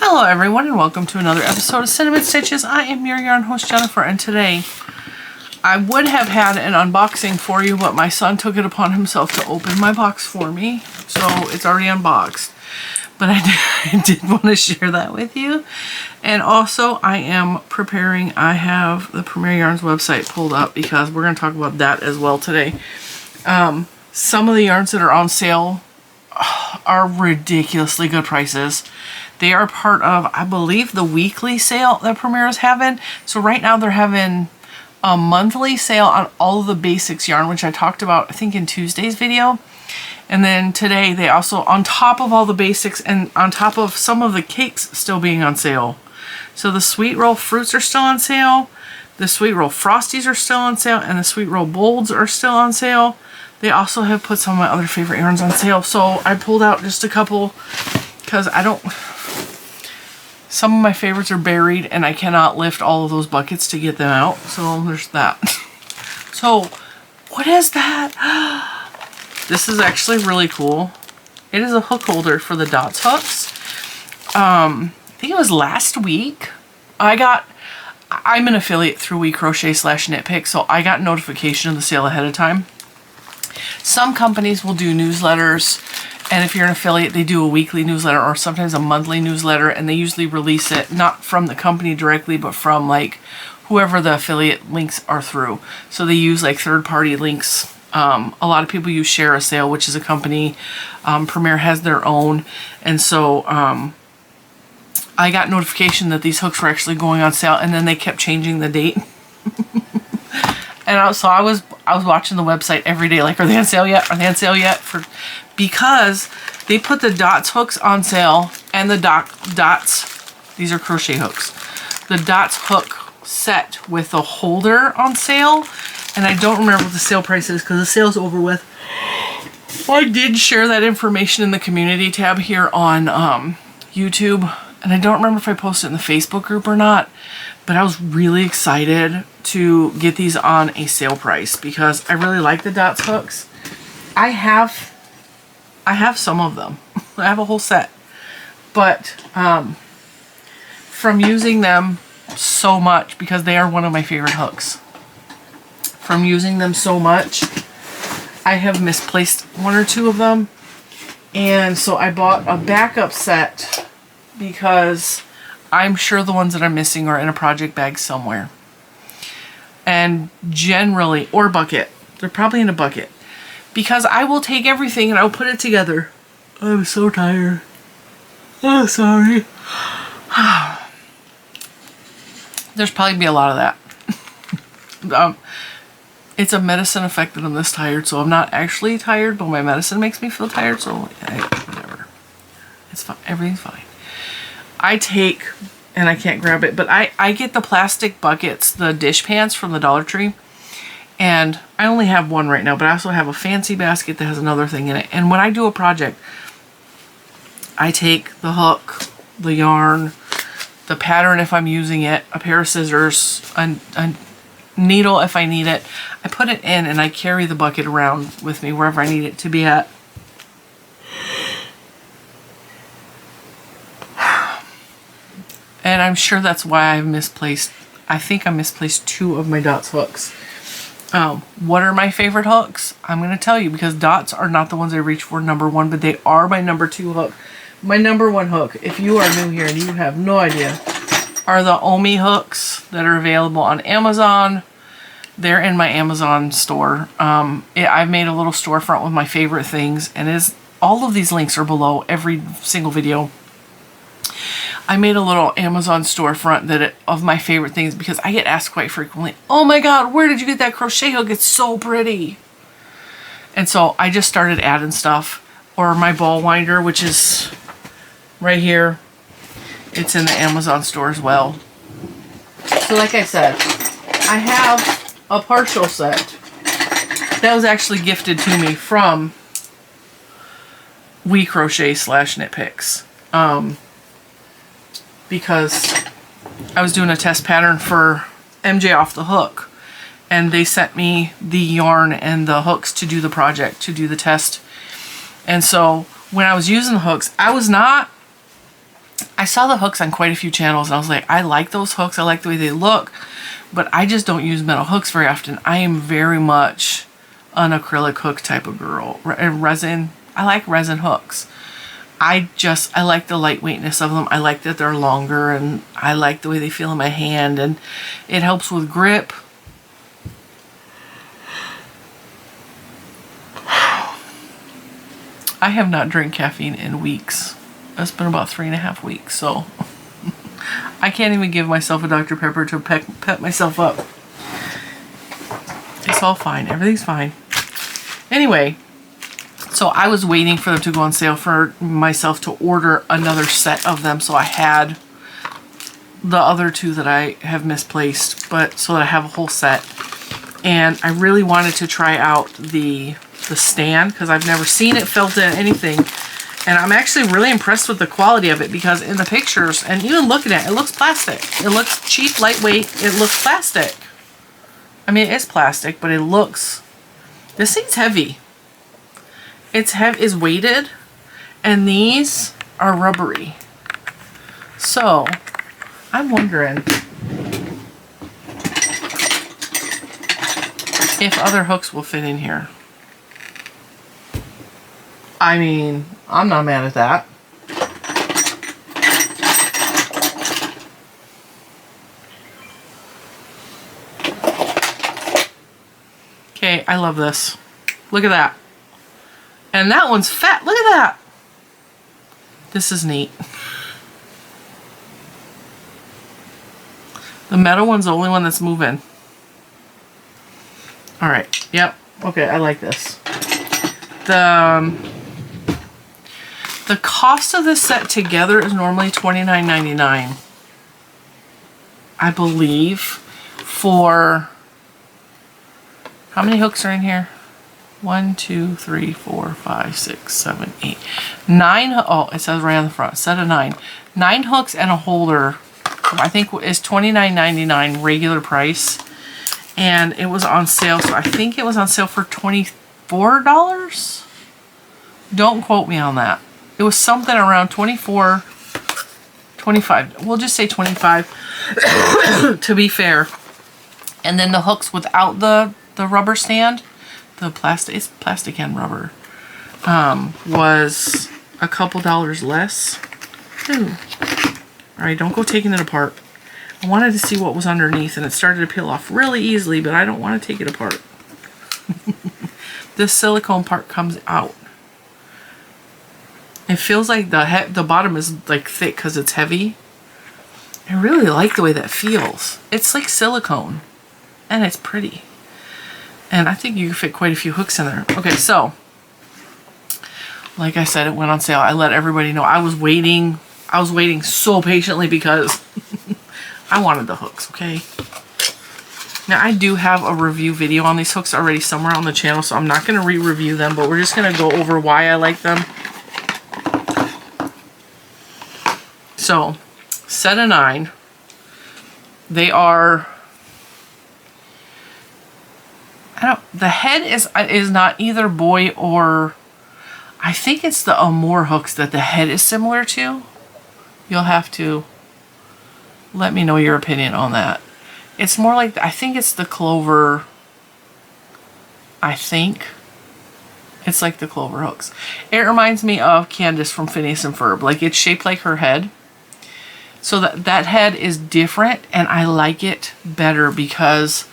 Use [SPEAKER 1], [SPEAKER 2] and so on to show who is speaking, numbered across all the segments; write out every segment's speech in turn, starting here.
[SPEAKER 1] Hello everyone and welcome to another episode of Cinnamon Stitches. I am your yarn host Jennifer, and today I would have had an unboxing for you, but my son took it upon himself to open my box for me, so it's already unboxed. But I did want to share that with you. And also I am preparing, I have the Premier Yarns website pulled up because we're going to talk about that as well today. Some of the yarns that are on sale are ridiculously good prices. They are part of, I believe, the weekly sale that Premier is having. So right now they're having a monthly sale on all of the basics yarn, which I talked about, I think, in Tuesday's video. And then today they also, on top of all the basics and on top of some of the cakes still being on sale. So the Sweet Roll Fruits are still on sale. The Sweet Roll Frosties are still on sale. And the Sweet Roll Bolds are still on sale. They also have put some of my other favorite yarns on sale. So I pulled out just a couple because some of my favorites are buried and I cannot lift all of those buckets to get them out. So there's that. So what is that? This is actually really cool. It is a hook holder for the dots hooks. I think it was last week. I'm an affiliate through WeCrochet / Knitpicks, so I got notification of the sale ahead of time. Some companies will do newsletters, and if you're an affiliate, they do a weekly newsletter or sometimes a monthly newsletter, and they usually release it not from the company directly, but from like whoever the affiliate links are through. So they use like third-party links. A lot of people use Share a Sale, which is a company. Premier has their own, and so I got notification that these hooks were actually going on sale, and then they kept changing the date. And so I was watching the website every day, like, are they on sale yet? Are they on sale yet? Because they put the dots hooks on sale and the dots, these are crochet hooks, the dots hook set with a holder on sale. And I don't remember what the sale price is because the sale's over with. I did share that information in the community tab here on YouTube. And I don't remember if I posted it in the Facebook group or not. But I was really excited to get these on a sale price because I really like the dots hooks. I have some of them. I have a whole set. But from using them so much, because they are one of my favorite hooks, from using them so much, I have misplaced one or two of them. And so I bought a backup set because I'm sure the ones that I'm missing are in a project bag somewhere. And generally, or bucket. They're probably in a bucket. Because I will take everything and I'll put it together. I'm so tired. Oh, sorry. There's probably be a lot of that. It's a medicine effect that I'm this tired, so I'm not actually tired, but my medicine makes me feel tired, so whatever. It's fine. Everything's fine. I take, and I can't grab it, but I get the plastic buckets, the dish pans from the Dollar Tree, and I only have one right now, but I also have a fancy basket that has another thing in it. And when I do a project, I take the hook, the yarn, the pattern if I'm using it, a pair of scissors, a needle if I need it. I put it in and I carry the bucket around with me wherever I need it to be at. And I'm sure that's why I think I misplaced two of my dots hooks. What are my favorite hooks? I'm going to tell you because dots are not the ones I reach for number one, but they are my number two hook. My number one hook, if you are new here and you have no idea, are the Omi hooks that are available on Amazon. They're in my Amazon store. I've made a little storefront with my favorite things, and all of these links are below every single video. I made a little Amazon storefront of my favorite things because I get asked quite frequently, oh my god, where did you get that crochet hook? It's so pretty. And so I just started adding stuff. Or my ball winder, which is right here. It's in the Amazon store as well. So like I said, I have a partial set that was actually gifted to me from WeCrochet / Knitpicks. Because I was doing a test pattern for MJ Off the Hook, and they sent me the yarn and the hooks to do the project, to do the test. And so when I was using the hooks, I was not I saw the hooks on quite a few channels and I was like, I like those hooks. I like the way they look, but I just don't use metal hooks very often. I am very much an acrylic hook type of girl. Resin, I like resin hooks. I like the lightweightness of them. I like that they're longer, and I like the way they feel in my hand, and it helps with grip. I have not drank caffeine in weeks. It's been about 3.5 weeks, so I can't even give myself a Dr. Pepper to pep myself up. It's all fine. Everything's fine. Anyway, so I was waiting for them to go on sale for myself to order another set of them, so I had the other 2 that I have misplaced, but so that I have a whole set. And I really wanted to try out the stand because I've never seen it felt in anything, and I'm actually really impressed with the quality of it, because in the pictures and even looking at it, it looks plastic. It looks cheap, lightweight. It looks plastic. I mean, it's plastic, but it looks, this thing's heavy. It's weighted, and these are rubbery. So I'm wondering if other hooks will fit in here. I mean, I'm not mad at that. Okay, I love this. Look at that. And that one's fat. Look at that. This is neat. The metal one's the only one that's moving. All right. Yep. Okay, I like this. The cost of this set together is normally $29.99. I believe, for how many hooks are in here? 1, 2, 3, 4, 5, 6, 7, 8, 9. Oh, it says right on the front. Set of 9. 9 hooks and a holder, I think, is $29.99 regular price. And it was on sale, so I think it was on sale for $24. Don't quote me on that. It was something around 24, 25. We'll just say 25 to be fair. And then the hooks without the rubber stand, the plastic, it's plastic and rubber, was a couple dollars less. Ooh. All right, don't go taking it apart. I wanted to see what was underneath, and it started to peel off really easily, but I don't want to take it apart. This silicone part comes out. It feels like the bottom is like thick because it's heavy. I really like the way that feels. It's like silicone, and it's pretty. And I think you can fit quite a few hooks in there. Okay, so like I said, it went on sale. I let everybody know. I was waiting so patiently because I wanted the hooks, okay? Now, I do have a review video on these hooks already somewhere on the channel, so I'm not going to re-review them, but we're just going to go over why I like them. So, set of 9. They are, the head is not either boy or, I think it's the Amore hooks that the head is similar to. You'll have to let me know your opinion on that. It's more like, I think it's the Clover, I think. It's like the Clover hooks. It reminds me of Candace from Phineas and Ferb. Like, it's shaped like her head. So that head is different, and I like it better because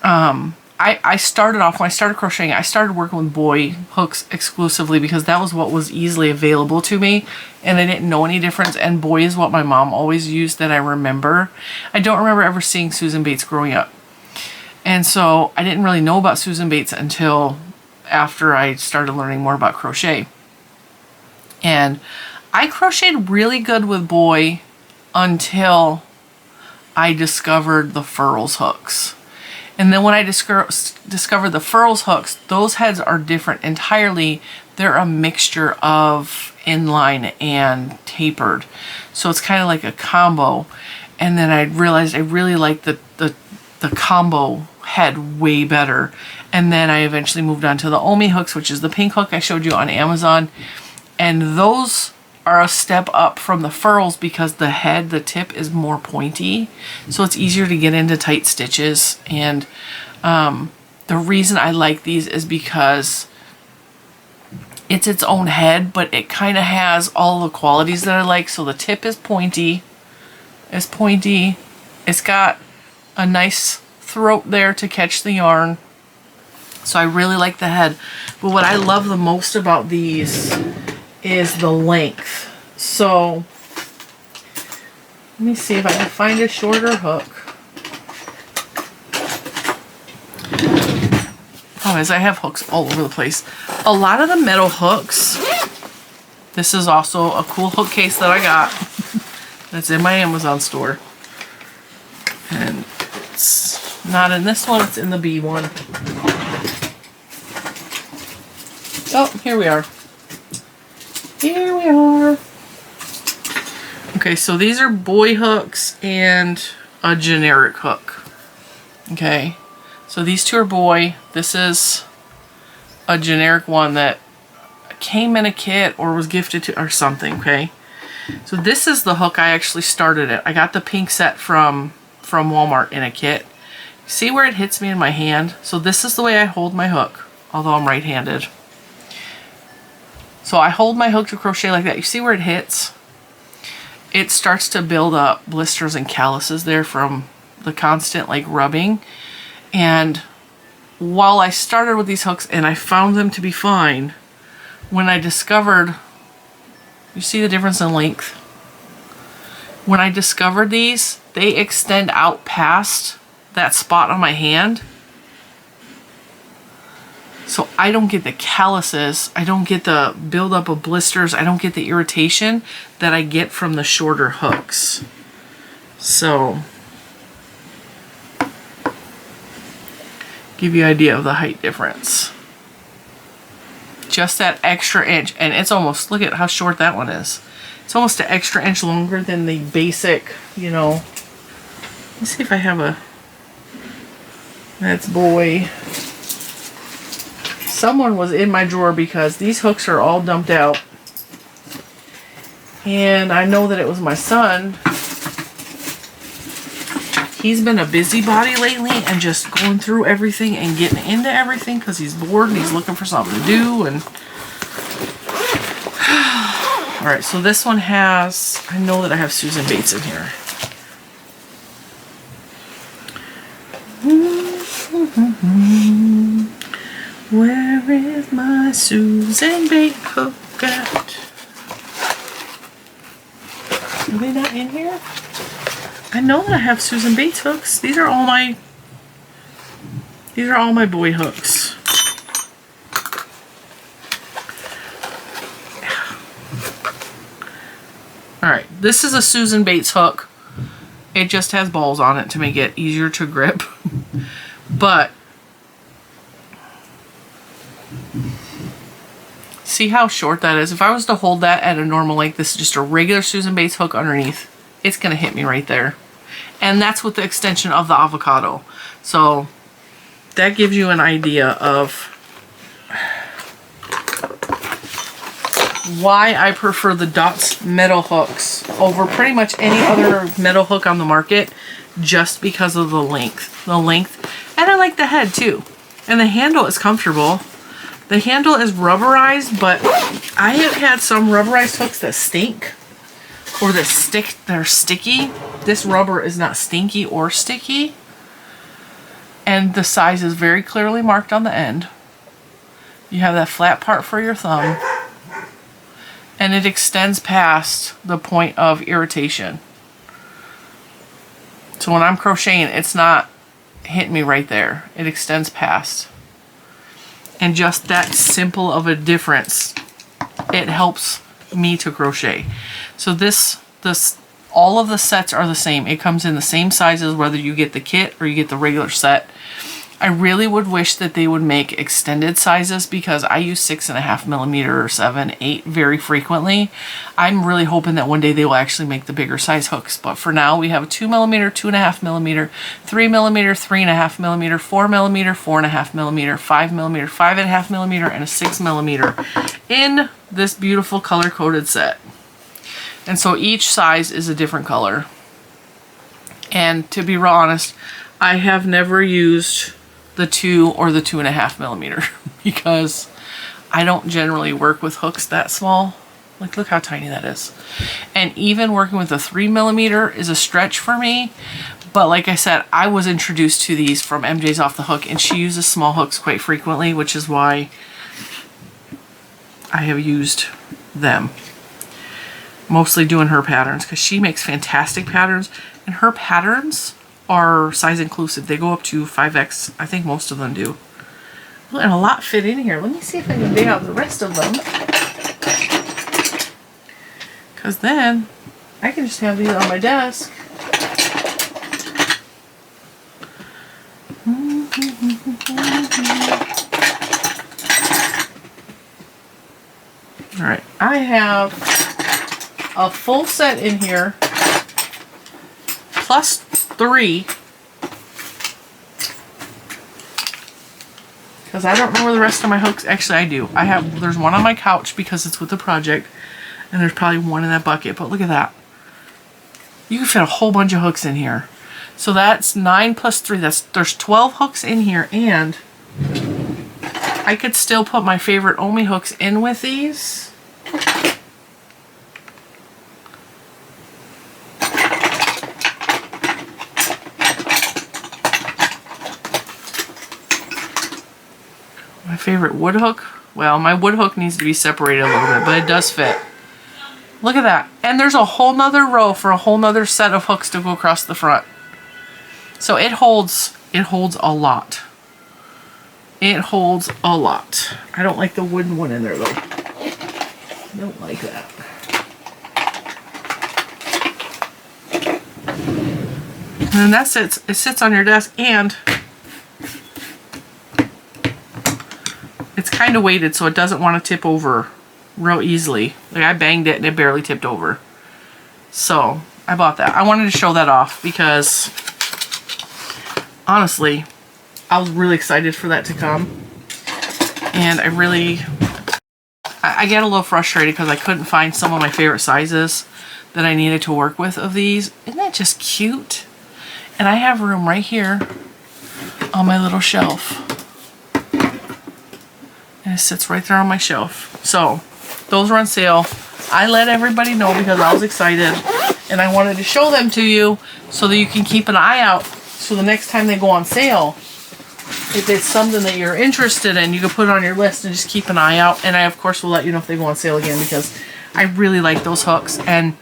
[SPEAKER 1] I started off, when I started crocheting, I started working with boy hooks exclusively because that was what was easily available to me, and I didn't know any difference, and boy is what my mom always used that I remember. I don't remember ever seeing Susan Bates growing up. And so I didn't really know about Susan Bates until after I started learning more about crochet. And I crocheted really good with boy until I discovered the Furls hooks. And then when I discovered the Furls hooks, those heads are different entirely. They're a mixture of inline and tapered. So it's kind of like a combo. And then I realized I really liked the combo head way better. And then I eventually moved on to the Omi hooks, which is the pink hook I showed you on Amazon. And those are a step up from the furls because the head, the tip is more pointy. So it's easier to get into tight stitches. And the reason I like these is because it's its own head, but it kind of has all the qualities that I like. So the tip is pointy. It's pointy. It's got a nice throat there to catch the yarn. So I really like the head. But what I love the most about these is the length. So let me see if I can find a shorter hook. Problem is I have hooks all over the place. A lot of the metal hooks, this is also a cool hook case that I got. That's in my Amazon store. And it's not in this one, it's in the B one. Oh, here we are. Here we are. Okay, so these are boy hooks and a generic hook. Okay, so these two are boy. This is a generic one that came in a kit or was gifted to or something, okay? So this is the hook I actually started it. I got the pink set from Walmart in a kit. See where it hits me in my hand? So this is the way I hold my hook, although I'm right-handed. So I hold my hook to crochet like that. You see where it hits? It starts to build up blisters and calluses there from the constant like rubbing. And while I started with these hooks and I found them to be fine, when I discovered, you see the difference in length? When I discovered these, they extend out past that spot on my hand. So I don't get the calluses, I don't get the buildup of blisters, I don't get the irritation that I get from the shorter hooks. So, give you an idea of the height difference. Just that extra inch, and it's almost, look at how short that one is. It's almost an extra inch longer than the basic, you know. Let's see if I have a, that's boy. Someone was in my drawer because these hooks are all dumped out. And I know that it was my son. He's been a busybody lately and just going through everything and getting into everything because he's bored and he's looking for something to do. And alright, so this one has, I know that I have Susan Bates in here. Where is my Susan Bates hook at? Are they not in here? I know that I have Susan Bates hooks. These are all my boy hooks. Alright, this is a Susan Bates hook. It just has balls on it to make it easier to grip. But see how short that is? If I was to hold that at a normal length, this is just a regular Susan Bates hook underneath, it's going to hit me right there. And that's with the extension of the avocado. So that gives you an idea of why I prefer the Dots metal hooks over pretty much any other metal hook on the market, just because of the length. And I like the head too. And the handle is comfortable. The handle is rubberized, but I have had some rubberized hooks that stink or that they're sticky. This rubber is not stinky or sticky. And the size is very clearly marked on the end. You have that flat part for your thumb. And it extends past the point of irritation. So when I'm crocheting, it's not hitting me right there. It extends past. And just that simple of a difference, it helps me to crochet. So this all of the sets are the same. It comes in the same sizes whether you get the kit or you get the regular set. I really would wish that they would make extended sizes because I use 6.5mm or 7, 8 very frequently. I'm really hoping that one day they will actually make the bigger size hooks. But for now, we have a 2mm, 2.5mm, 3mm, 3.5mm, 4mm, 4.5mm, 5mm, 5.5mm, and a 6mm in this beautiful color-coded set. And so each size is a different color. And to be real honest, I have never used the 2 or the 2.5 millimeter because I don't generally work with hooks that small. Like, look how tiny that is. And even working with a 3 millimeter is a stretch for me. But like I said, I was introduced to these from MJ's Off the Hook, and she uses small hooks quite frequently, which is why I have used them. Mostly doing her patterns, because she makes fantastic patterns, and her patterns are size inclusive. They go up to 5X. I think most of them do. Well, and a lot fit in here. Let me see if I can dig out the rest of them. Because then I can just have these on my desk. All right, I have a full set in here, plus 3, because I don't know where the rest of my hooks, actually I do. There's one on my couch because it's with the project, and there's probably one in that bucket, but look at that. You can fit a whole bunch of hooks in here. So that's 9 plus 3, there's 12 hooks in here, and I could still put my favorite Omi hooks in with these. My favorite wood hook. Well, my wood hook needs to be separated a little bit, but it does fit. Look at that. And there's a whole nother row for a whole nother set of hooks to go across the front. So it holds a lot. It holds a lot. I don't like the wooden one in there though. I don't like that. And then that sits on your desk, and it's kind of weighted so it doesn't want to tip over real easily. Like, I banged it and it barely tipped over. So I bought that. I wanted to show that off because honestly, I was really excited for that to come. And I get a little frustrated because I couldn't find some of my favorite sizes that I needed to work with of these. Isn't that just cute? And I have room right here on my little shelf. And it sits right there on my shelf. So those are on sale. I let everybody know because I was excited and I wanted to show them to you so that you can keep an eye out. So the next time they go on sale, if it's something that you're interested in, you can put it on your list and just keep an eye out. And I, of course, will let you know if they go on sale again because I really like those hooks. And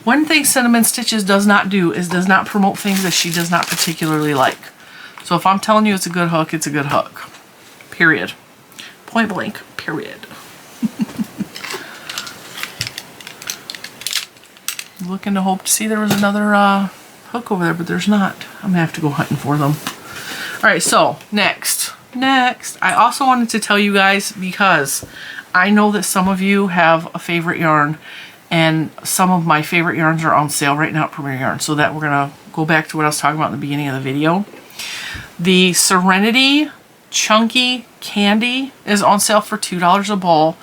[SPEAKER 1] one thing Cinnamon Stitches does not do is does not promote things that she does not particularly like. So if I'm telling you it's a good hook, it's a good hook. Period. Point blank, period. Looking to hope to see there was another hook over there, but there's not. I'm gonna have to go hunting for them. All right, so next, I also wanted to tell you guys, because I know that some of you have a favorite yarn, and some of my favorite yarns are on sale right now at Premier Yarn. So that we're gonna go back to what I was talking about in the beginning of the video. The Serenity Chunky Candy is on sale for $2 a ball.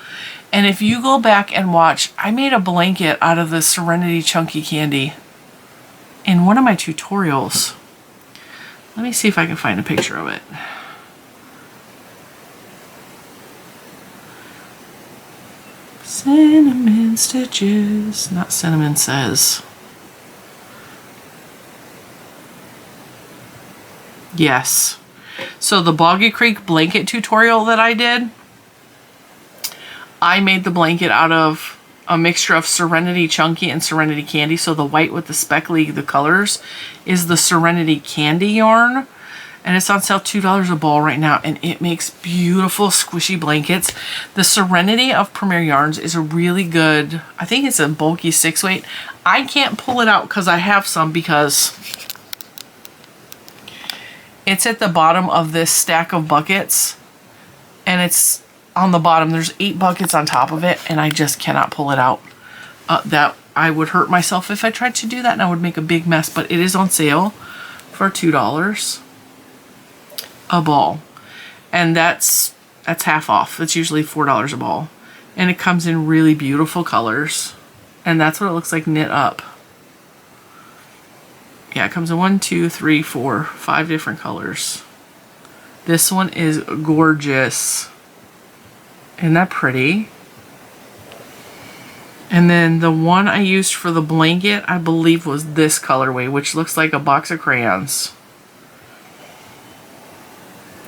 [SPEAKER 1] And if you go back and watch, I made a blanket out of the Serenity Chunky Candy in one of my tutorials. Let me see if I can find a picture of it. Cinnamon Stitches, not Cinnamon Says. Yes. So the Boggy Creek blanket tutorial that I did, I made the blanket out of a mixture of Serenity Chunky and Serenity Candy. So the white with the speckly, the colors, is the Serenity Candy yarn. And it's on sale $2 a ball right now. And it makes beautiful squishy blankets. The Serenity of Premier Yarns is a really good, I think it's a bulky 6-weight. I can't pull it out because I have some, because it's at the bottom of this stack of buckets. And it's on the bottom. There's 8 buckets on top of it. And I just cannot pull it out. That I would hurt myself if I tried to do that. And I would make a big mess. But it is on sale for $2 a ball. And that's That's half off. It's usually $4 a ball. And it comes in really beautiful colors. And that's what it looks like knit up. Yeah, it comes in 1, 2, 3, 4, 5 different colors. This one is gorgeous. Isn't that pretty? And then the one I used for the blanket, I believe, was this colorway, which looks like a box of crayons.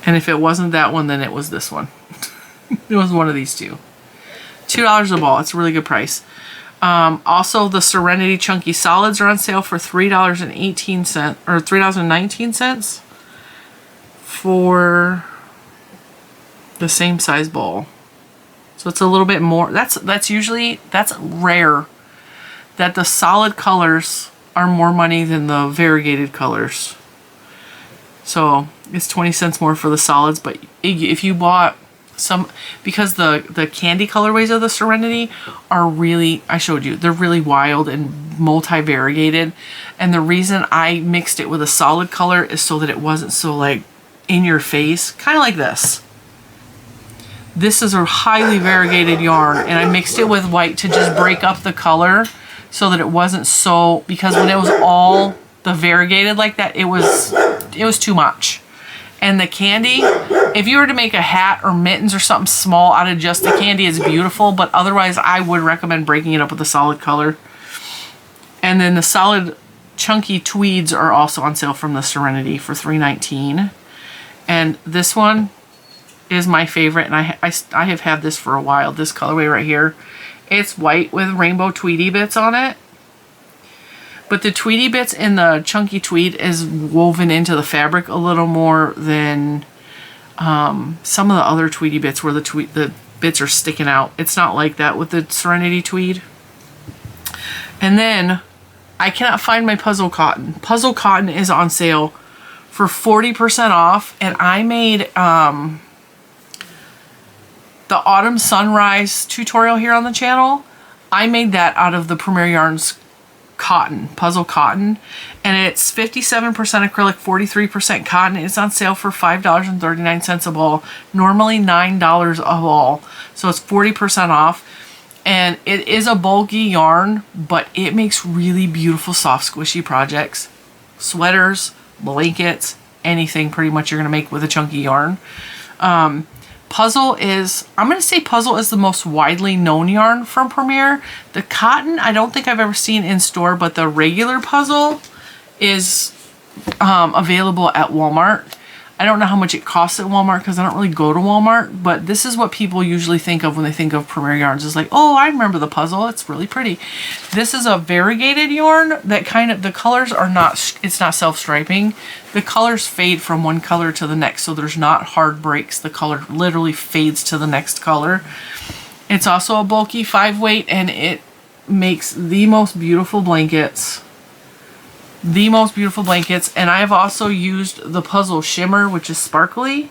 [SPEAKER 1] And if it wasn't that one, then it was this one. It was one of these two. $2 a ball. It's a really good price. Also, the Serenity Chunky Solids are on sale for $3.18 or $3.19 for the same size ball. So it's a little bit more. That's rare that the solid colors are more money than the variegated colors. So it's 20 cents more for the solids, but if you bought some, because the candy colorways of the Serenity are really, I showed you, they're really wild and multi-variegated. And the reason I mixed it with a solid color is so that it wasn't so like in your face, kind of like this. This is a highly variegated yarn, and I mixed it with white to just break up the color so that it wasn't so, because when it was all the variegated like that, it was too much. And the candy, if you were to make a hat or mittens or something small out of just the candy, is beautiful, but otherwise I would recommend breaking it up with a solid color. And then the solid chunky tweeds are also on sale from the Serenity for $3.19. And this one is my favorite, and I have had this for a while. This colorway right here, it's white with rainbow tweedy bits on it, but the tweedy bits in the chunky tweed is woven into the fabric a little more than some of the other tweedy bits where the bits are sticking out. It's not like that with the Serenity tweed. And then I cannot find my puzzle cotton. Puzzle cotton is on sale for 40% off, and I made the Autumn Sunrise tutorial here on the channel. I made that out of the Premier Yarns cotton, puzzle cotton, and it's 57% acrylic, 43% cotton. It's on sale for $5.39 a ball, normally $9 a ball, so it's 40% off. And it is a bulky yarn, but it makes really beautiful soft squishy projects, sweaters, blankets, anything pretty much you're gonna make with a chunky yarn. Puzzle is, I'm going to say Puzzle is the most widely known yarn from Premier. The cotton, I don't think I've ever seen in store, but the regular Puzzle is available at Walmart. I don't know how much it costs at Walmart because I don't really go to Walmart, but this is what people usually think of when they think of Premier Yarns. It's like, oh, I remember the Puzzle. It's really pretty. This is a variegated yarn that kind of, the colors are not, it's not self-striping. The colors fade from one color to the next, so there's not hard breaks. The color literally fades to the next color. It's also a bulky 5-weight, and it makes the most beautiful blankets. The most beautiful blankets. And I've also used the Puzzle Shimmer, which is sparkly,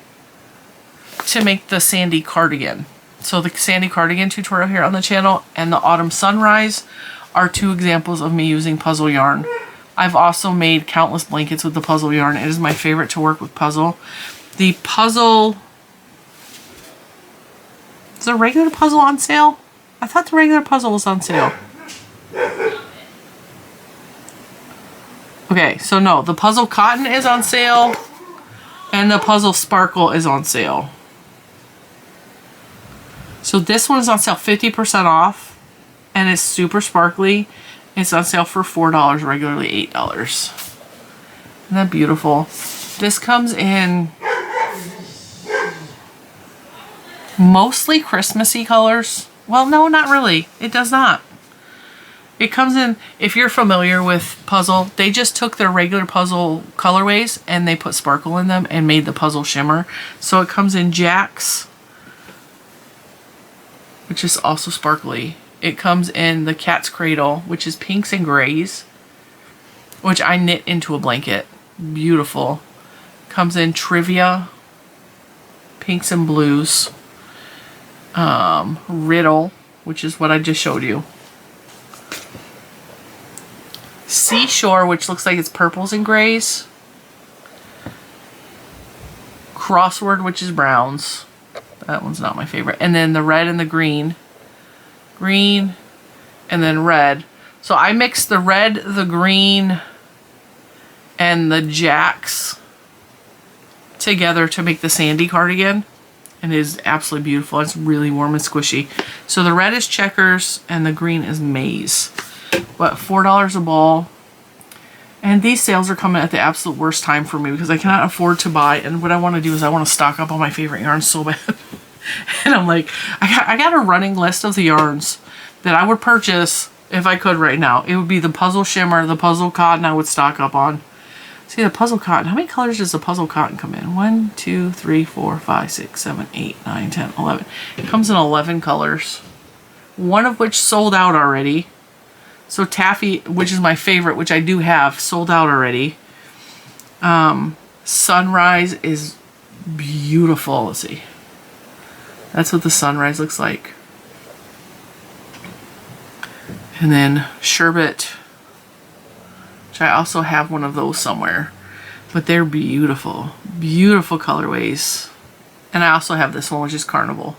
[SPEAKER 1] to make the Sandy cardigan. So the Sandy cardigan tutorial here on the channel and the Autumn Sunrise are two examples of me using Puzzle yarn. I've also made countless blankets with the Puzzle yarn. It is my favorite to work with Puzzle. The Puzzle... Is the regular Puzzle on sale? I thought the regular Puzzle was on sale. Okay, so no, the Puzzle Cotton is on sale, and the Puzzle Sparkle is on sale. So this one is on sale 50% off, and it's super sparkly. It's on sale for $4, regularly $8. Isn't that beautiful? This comes in mostly Christmassy colors. Well, no, not really. It does not. It comes in, if you're familiar with Puzzle, they just took their regular Puzzle colorways and they put sparkle in them and made the Puzzle Shimmer. So it comes in Jack's, which is also sparkly. It comes in the Cat's Cradle, which is pinks and grays, which I knit into a blanket. Beautiful. Comes in Trivia, pinks and blues. Riddle, which is what I just showed you. Seashore, which looks like it's purples and grays. Crossword, which is browns. That one's not my favorite. And then the red and the green. Green and then red. So I mixed the red, the green, and the jacks together to make the sandy cardigan. And it is absolutely beautiful. It's really warm and squishy. So the red is checkers and the green is maize. But $4 a ball. And these sales are coming at the absolute worst time for me because I cannot afford to buy. And what I want to do is I want to stock up on my favorite yarns so bad. And I'm like, I got a running list of the yarns that I would purchase if I could right now. It would be the puzzle shimmer, the puzzle cotton I would stock up on. See, the puzzle cotton, how many colors does the puzzle cotton come in? 1, 2, 3, 4, 5, 6, 7, 8, 9, 10, 11. It comes in 11 colors. One of which sold out already. So taffy, which is my favorite, which I do have, sold out already. Sunrise is beautiful. Let's see. That's what the sunrise looks like. And then sherbet, which I also have one of those somewhere. But they're beautiful. Beautiful colorways. And I also have this one, which is carnival.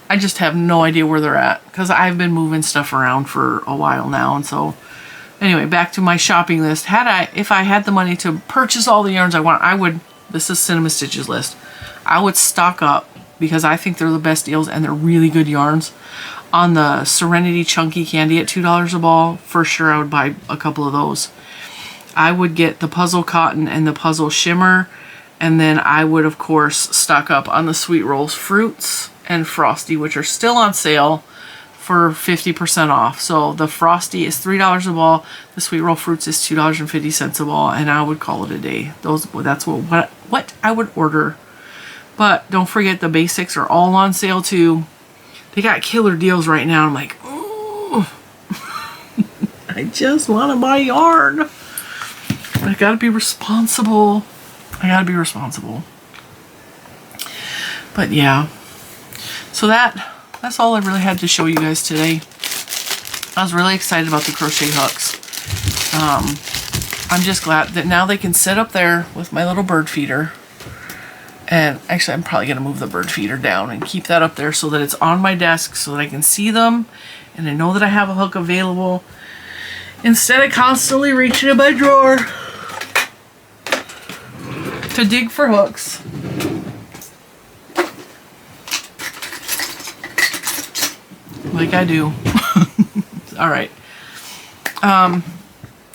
[SPEAKER 1] I just have no idea where they're at because I've been moving stuff around for a while now. And so anyway, back to my shopping list. If I had the money to purchase all the yarns I want, I would, this is Cinnamon Stitches list. I would stock up because I think they're the best deals and they're really good yarns. On the Serenity Chunky Candy at $2 a ball, for sure I would buy a couple of those. I would get the puzzle cotton and the puzzle shimmer. And then I would, of course, stock up on the Sweet Rolls Fruits and Frosty, which are still on sale for 50% off. So the Frosty is $3 a ball. The Sweet Roll Fruits is $2.50 a ball. And I would call it a day. That's what I would order. But don't forget the basics are all on sale too. They got killer deals right now. I'm like, oh, I just want to buy yarn. I gotta be responsible. But yeah. So that's all I really had to show you guys today. I was really excited about the crochet hooks. I'm just glad that now they can sit up there with my little bird feeder. And actually, I'm probably going to move the bird feeder down and keep that up there so that it's on my desk so that I can see them. And I know that I have a hook available instead of constantly reaching in my drawer to dig for hooks. Like I do. All right.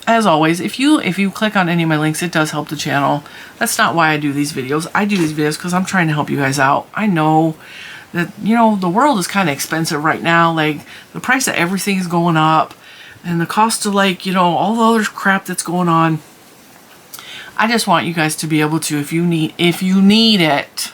[SPEAKER 1] As always, if you click on any of my links, it does help the channel. That's not why I do these videos. I do these videos because I'm trying to help you guys out. I know that, you know, the world is kind of expensive right now. Like, the price of everything is going up. And the cost of, like, you know, all the other crap that's going on. I just want you guys to be able to, if you need it,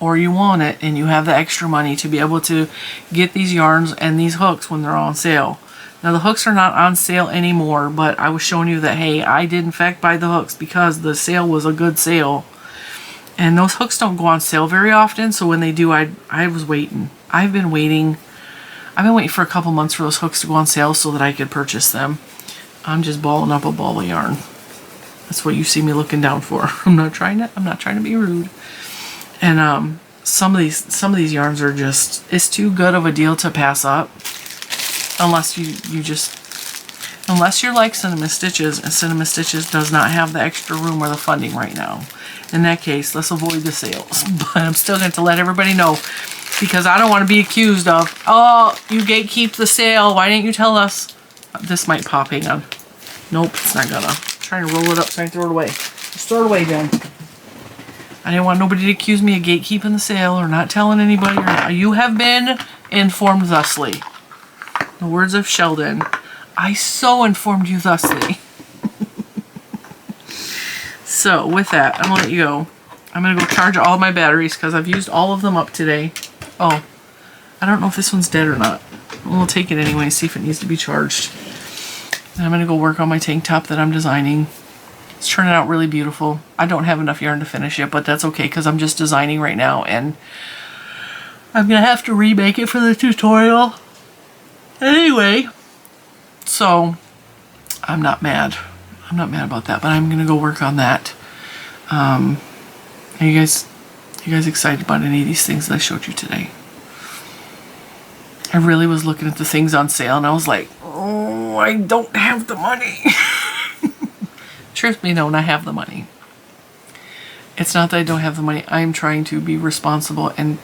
[SPEAKER 1] or you want it, and you have the extra money, to be able to get these yarns and these hooks when they're on sale. Now, the hooks are not on sale anymore, but I was showing you that, hey, I did in fact buy the hooks because the sale was a good sale. And those hooks don't go on sale very often, so when they do, I was waiting. I've been waiting for a couple months for those hooks to go on sale so that I could purchase them. I'm just balling up a ball of yarn. That's what you see me looking down for. I'm not trying to be rude. And some of these yarns are just, it's too good of a deal to pass up. Unless unless you're like Cinnamon Stitches, and Cinnamon Stitches does not have the extra room or the funding right now. In that case, let's avoid the sales. But I'm still going to let everybody know, because I don't want to be accused of, oh, you gatekeep the sale. Why didn't you tell us? This might pop. Hang on. Nope, it's not gonna. I'm trying to roll it up so I can throw it away. Just throw it away, Jen. I didn't want nobody to accuse me of gatekeeping the sale or not telling anybody. You have been informed thusly. The words of Sheldon, I so informed you thusly. So with that, I'm gonna let you go. I'm gonna go charge all my batteries because I've used all of them up today. Oh, I don't know if this one's dead or not. We'll take it anyway, see if it needs to be charged. And I'm gonna go work on my tank top that I'm designing. It's turning out really beautiful. I don't have enough yarn to finish it, but that's okay because I'm just designing right now, and I'm gonna have to remake it for the tutorial. Anyway, so I'm not mad. I'm not mad about that, but I'm gonna go work on that. You guys You guys excited about any of these things that I showed you today? I really was looking at the things on sale and I was like, oh, I don't have the money. Truth be known, I have the money. It's not that I don't have the money. I'm trying to be responsible, and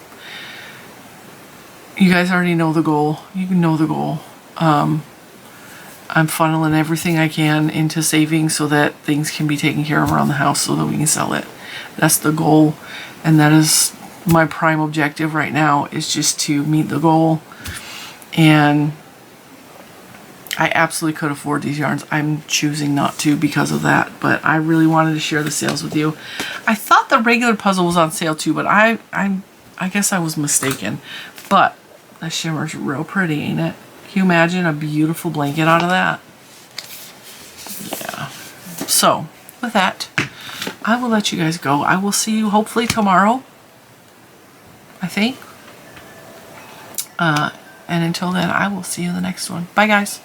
[SPEAKER 1] you guys already know the goal. You know the goal. I'm funneling everything I can into saving so that things can be taken care of around the house so that we can sell it. That's the goal, and that is my prime objective right now, is just to meet the goal. And I absolutely could afford these yarns. I'm choosing not to because of that, but I really wanted to share the sales with you. I thought the regular puzzle was on sale too, but I guess I was mistaken. But the shimmer's real pretty, ain't it? Can you imagine a beautiful blanket out of that? Yeah. So, with that, I will let you guys go. I will see you hopefully tomorrow, I think. And until then, I will see you in the next one. Bye, guys.